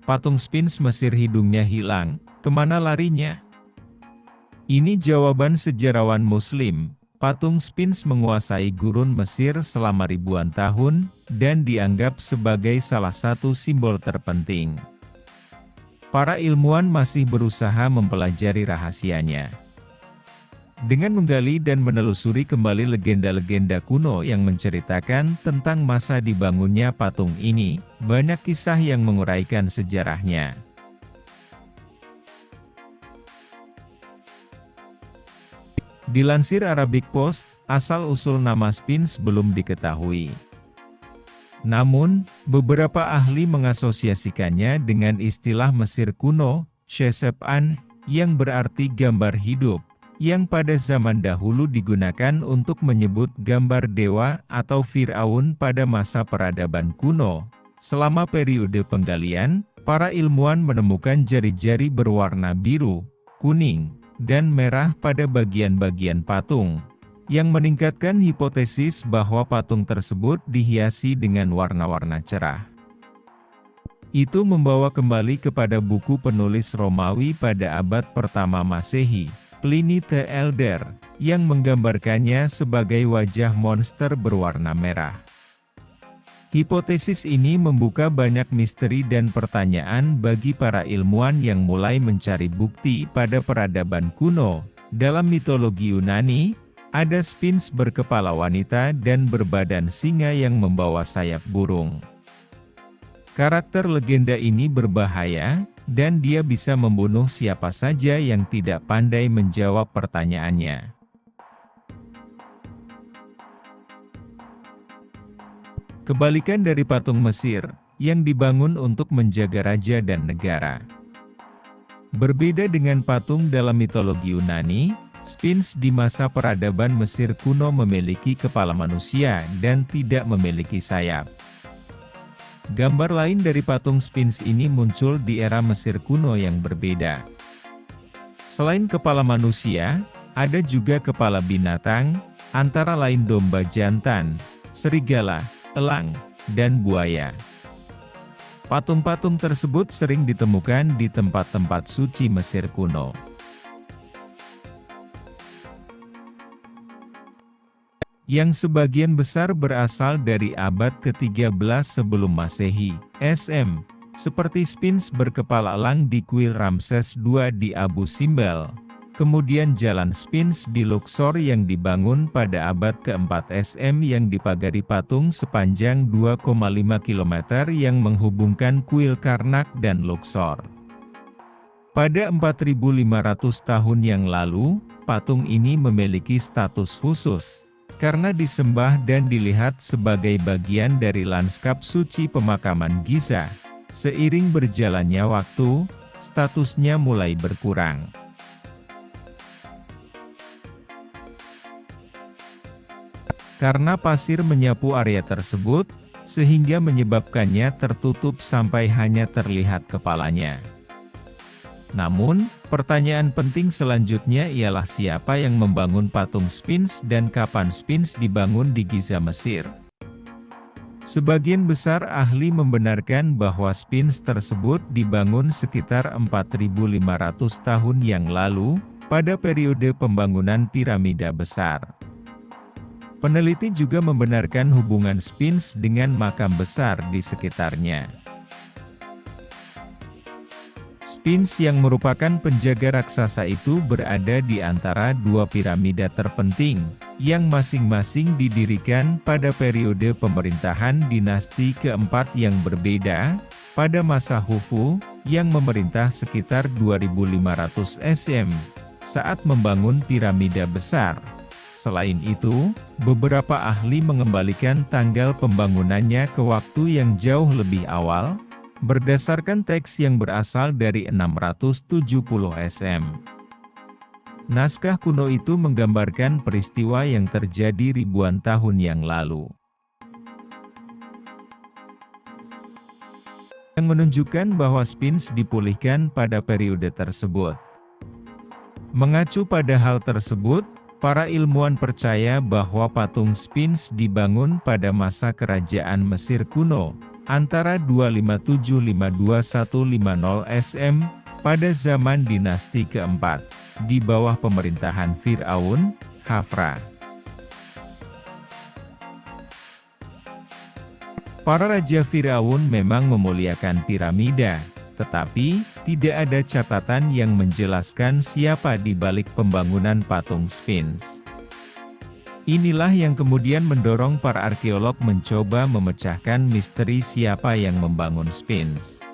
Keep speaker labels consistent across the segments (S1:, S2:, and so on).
S1: Patung Sphinx Mesir hidungnya hilang, kemana larinya? Ini jawaban sejarawan Muslim. Patung Sphinx menguasai gurun Mesir selama ribuan tahun, dan dianggap sebagai salah satu simbol terpenting. Para ilmuwan masih berusaha mempelajari rahasianya. Dengan menggali dan menelusuri kembali legenda-legenda kuno yang menceritakan tentang masa dibangunnya patung ini, banyak kisah yang menguraikan sejarahnya. Dilansir Arabic Post, asal-usul nama Sphinx belum diketahui. Namun, beberapa ahli mengasosiasikannya dengan istilah Mesir kuno, Shesheb'an, yang berarti gambar hidup, yang pada zaman dahulu digunakan untuk menyebut gambar dewa atau Fir'aun pada masa peradaban kuno. Selama periode penggalian, para ilmuwan menemukan jari-jari berwarna biru, kuning, dan merah pada bagian-bagian patung, yang meningkatkan hipotesis bahwa patung tersebut dihiasi dengan warna-warna cerah. Itu membawa kembali kepada buku penulis Romawi pada abad pertama Masehi, Pliny the Elder, yang menggambarkannya sebagai wajah monster berwarna merah. Hipotesis ini membuka banyak misteri dan pertanyaan bagi para ilmuwan yang mulai mencari bukti pada peradaban kuno. Dalam mitologi Yunani, ada Sphinx berkepala wanita dan berbadan singa yang membawa sayap burung. Karakter legenda ini berbahaya, dan dia bisa membunuh siapa saja yang tidak pandai menjawab pertanyaannya. Kebalikan dari patung Mesir, yang dibangun untuk menjaga raja dan negara. Berbeda dengan patung dalam mitologi Yunani, Sphinx di masa peradaban Mesir kuno memiliki kepala manusia dan tidak memiliki sayap. Gambar lain dari patung Sphinx ini muncul di era Mesir kuno yang berbeda. Selain kepala manusia, ada juga kepala binatang, antara lain domba jantan, serigala, elang, dan buaya. Patung-patung tersebut sering ditemukan di tempat-tempat suci Mesir kuno. Yang sebagian besar berasal dari abad ke-13 sebelum Masehi, SM, seperti Sphinx berkepala elang di kuil Ramses II di Abu Simbel, kemudian Jalan Sphinx di Luxor yang dibangun pada abad ke-4 SM yang dipagari patung sepanjang 2,5 km yang menghubungkan kuil Karnak dan Luxor. Pada 4.500 tahun yang lalu, patung ini memiliki status khusus, karena disembah dan dilihat sebagai bagian dari lanskap suci pemakaman Giza. Seiring berjalannya waktu, statusnya mulai berkurang. Karena pasir menyapu area tersebut, sehingga menyebabkannya tertutup sampai hanya terlihat kepalanya. Namun, pertanyaan penting selanjutnya ialah siapa yang membangun patung Sphinx dan kapan Sphinx dibangun di Giza Mesir. Sebagian besar ahli membenarkan bahwa Sphinx tersebut dibangun sekitar 4.500 tahun yang lalu, pada periode pembangunan piramida besar. Peneliti juga membenarkan hubungan Sphinx dengan makam besar di sekitarnya. Sphinx yang merupakan penjaga raksasa itu berada di antara dua piramida terpenting, yang masing-masing didirikan pada periode pemerintahan dinasti keempat yang berbeda, pada masa Khufu, yang memerintah sekitar 2500 SM, saat membangun piramida besar. Selain itu, beberapa ahli mengembalikan tanggal pembangunannya ke waktu yang jauh lebih awal, berdasarkan teks yang berasal dari 670 SM. Naskah kuno itu menggambarkan peristiwa yang terjadi ribuan tahun yang lalu, yang menunjukkan bahwa Sphinx dipulihkan pada periode tersebut. Mengacu pada hal tersebut, para ilmuwan percaya bahwa patung Sphinx dibangun pada masa kerajaan Mesir kuno, antara 257-52150 SM, pada zaman dinasti keempat, di bawah pemerintahan Fir'aun, Khafra. Para raja Firaun memang memuliakan piramida, tetapi tidak ada catatan yang menjelaskan siapa di balik pembangunan patung Sphinx. Inilah yang kemudian mendorong para arkeolog mencoba memecahkan misteri siapa yang membangun Sphinx.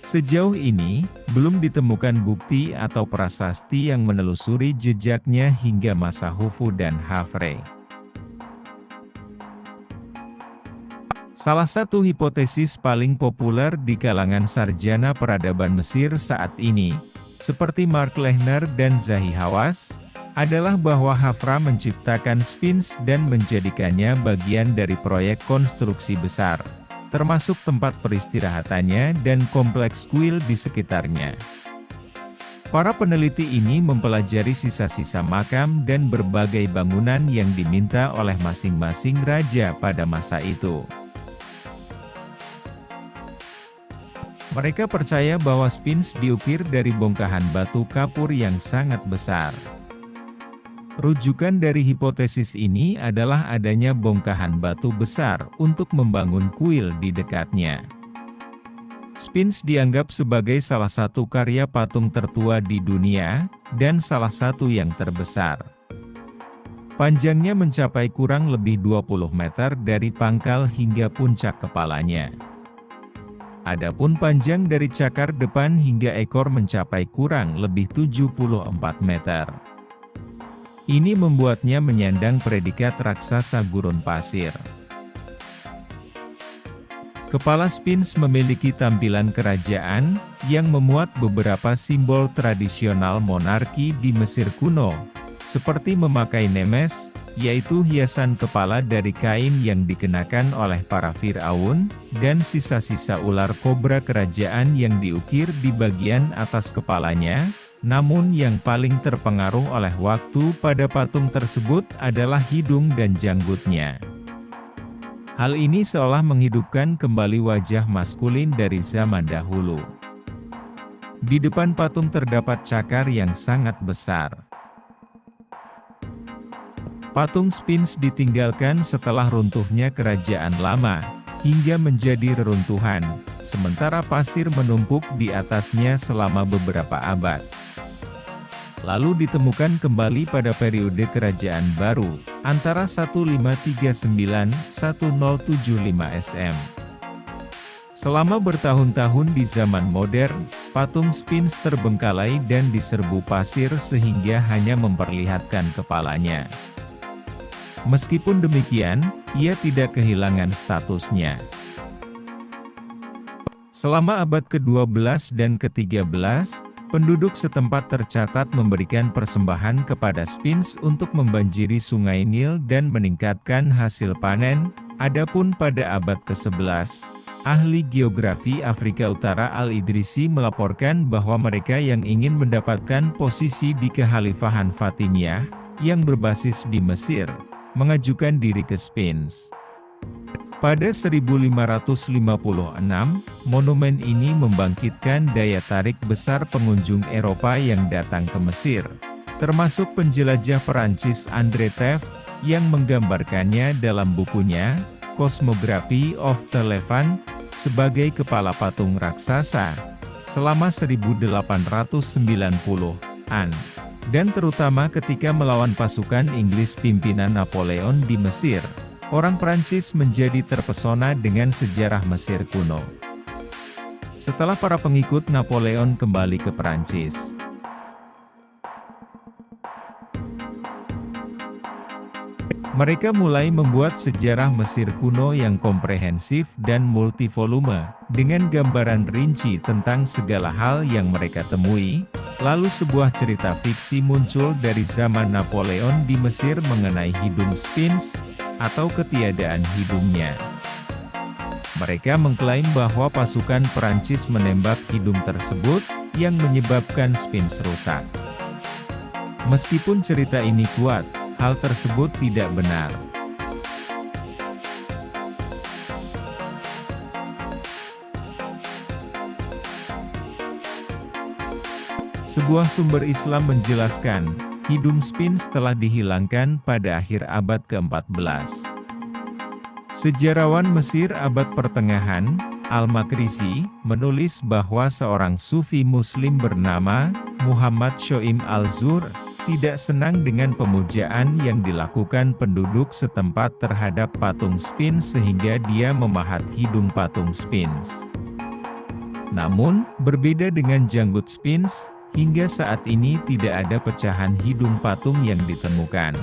S1: Sejauh ini, belum ditemukan bukti atau prasasti yang menelusuri jejaknya hingga masa Khufu dan Khafre. Salah satu hipotesis paling populer di kalangan sarjana peradaban Mesir saat ini, seperti Mark Lehner dan Zahi Hawass, adalah bahwa Khafra menciptakan Sphinx dan menjadikannya bagian dari proyek konstruksi besar, termasuk tempat peristirahatannya dan kompleks kuil di sekitarnya. Para peneliti ini mempelajari sisa-sisa makam dan berbagai bangunan yang diminta oleh masing-masing raja pada masa itu. Mereka percaya bahwa Sphinx diukir dari bongkahan batu kapur yang sangat besar. Rujukan dari hipotesis ini adalah adanya bongkahan batu besar untuk membangun kuil di dekatnya. Sphinx dianggap sebagai salah satu karya patung tertua di dunia, dan salah satu yang terbesar. Panjangnya mencapai kurang lebih 20 meter dari pangkal hingga puncak kepalanya. Adapun panjang dari cakar depan hingga ekor mencapai kurang lebih 74 meter. Ini membuatnya menyandang predikat raksasa gurun pasir. Kepala Sphinx memiliki tampilan kerajaan, yang memuat beberapa simbol tradisional monarki di Mesir kuno, seperti memakai nemes, yaitu hiasan kepala dari kain yang dikenakan oleh para Fir'aun, dan sisa-sisa ular kobra kerajaan yang diukir di bagian atas kepalanya. Namun yang paling terpengaruh oleh waktu pada patung tersebut adalah hidung dan janggutnya. Hal ini seolah menghidupkan kembali wajah maskulin dari zaman dahulu. Di depan patung terdapat cakar yang sangat besar. Patung Sphinx ditinggalkan setelah runtuhnya kerajaan lama, hingga menjadi reruntuhan, sementara pasir menumpuk di atasnya selama beberapa abad. Lalu ditemukan kembali pada periode kerajaan baru, antara 1539-1075 SM. Selama bertahun-tahun di zaman modern, patung Sphinx terbengkalai dan diserbu pasir sehingga hanya memperlihatkan kepalanya. Meskipun demikian, ia tidak kehilangan statusnya. Selama abad ke-12 dan ke-13, penduduk setempat tercatat memberikan persembahan kepada Sphinx untuk membanjiri sungai Nil dan meningkatkan hasil panen. Adapun pada abad ke-11, ahli geografi Afrika Utara Al-Idrisi melaporkan bahwa mereka yang ingin mendapatkan posisi di Kekhalifahan Fatimiyah, yang berbasis di Mesir, mengajukan diri ke Sphinx. Pada 1556, monumen ini membangkitkan daya tarik besar pengunjung Eropa yang datang ke Mesir, termasuk penjelajah Perancis André Theff, yang menggambarkannya dalam bukunya, Cosmography of the Levant, sebagai kepala patung raksasa, selama 1890-an, dan terutama ketika melawan pasukan Inggris pimpinan Napoleon di Mesir. Orang Prancis menjadi terpesona dengan sejarah Mesir kuno. Setelah para pengikut Napoleon kembali ke Prancis, mereka mulai membuat sejarah Mesir kuno yang komprehensif dan multivolume, dengan gambaran rinci tentang segala hal yang mereka temui. Lalu sebuah cerita fiksi muncul dari zaman Napoleon di Mesir mengenai hidung Sphinx, atau ketiadaan hidungnya. Mereka mengklaim bahwa pasukan Perancis menembak hidung tersebut, yang menyebabkan Sphinx rusak. Meskipun cerita ini kuat, hal tersebut tidak benar. Sebuah sumber Islam menjelaskan, hidung sphinx telah dihilangkan pada akhir abad ke-14. Sejarawan Mesir abad pertengahan, Al-Makrisi, menulis bahwa seorang sufi muslim bernama Muhammad Shoim al-Zur tidak senang dengan pemujaan yang dilakukan penduduk setempat terhadap patung sphinx sehingga dia memahat hidung patung sphinx. Namun, berbeda dengan janggut sphinx, hingga saat ini tidak ada pecahan hidung patung yang ditemukan.